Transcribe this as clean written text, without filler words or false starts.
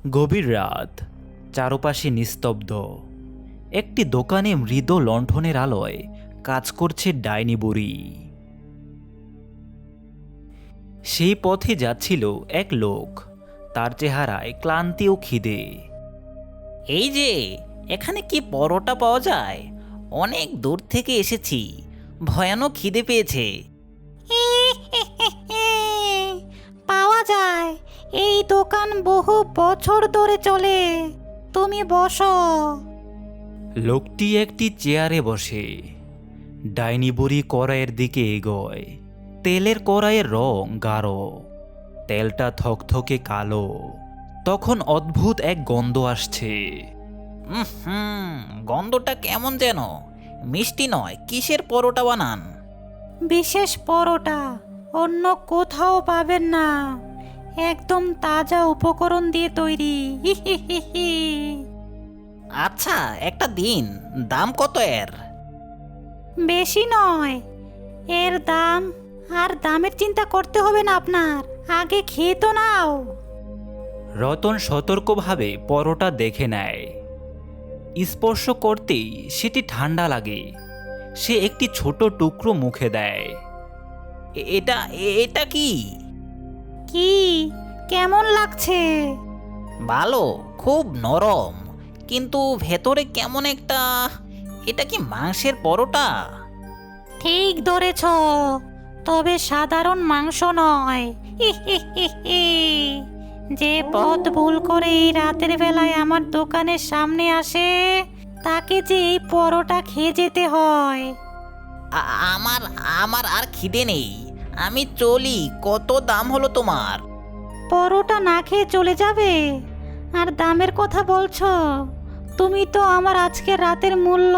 গভীর রাত, চারপাশে নিস্তব্ধ। একটি দোকানে মৃদু লণ্ঠনের আলোয় কাজ করছে ডাইনি বুড়ি। সেই পথে যাচ্ছিল এক লোক, তার চেহারায় ক্লান্তি ও খিদে। এই যে, এখানে কি পরোটা পাওয়া যায়? অনেক দূর থেকে এসেছি, ভয়ানক খিদে পেয়েছে। পাওয়া যায়, এই দোকান বহু বছর ধরে চলে, তুমি বসো। লোকটি একটি চেয়ারে বসে। ডাইনি বুড়ি কড়াইয়ের দিকে এগোয়। তেলের কড়াইয়ের রং গাঢ়, তেলটা থকথকে কালো। তখন অদ্ভুত এক গন্ধ আসছে। গন্ধটা কেমন যেন, মিষ্টি নয়, কিসের পরোটা বানান? বিশেষ পরোটা, অন্য কোথাও পাবেন না, একদম তাজা উপকরণ দিয়ে তৈরি। আচ্ছা, একটা দিন। দাম কত এর? বেশি নয়, এর দাম আর দামের চিন্তা করতে হবে না আপনার, আগে খেয়ে তো নাও। রতন সতর্কভাবে পরোটা দেখে নেয়। স্পর্শ করতেই সেটি ঠান্ডা লাগে। সে একটি ছোট টুকরো মুখে দেয়। এটা এটা কি? কি, কেমন লাগছে? ভালো, খুব নরম, কিন্তু ভেতরে কেমন একটা। এটা কি মাংসের পরোটা? ঠিক ধরেছ, তবে সাধারণ মাংস নয়। যে পথ ভুল করে এই রাতের বেলায় আমার দোকানের সামনে আসে, তাকে যে এই পরোটা খেয়ে যেতে হয়। আমার আমার আর খিদে নেই, আমি চলি। কত দাম হলো তোমার? পরোটা না খেয়ে চলে যাবে আর দামের কথা বলছো? তুমি তো আমার আজকের রাতের মূল্য।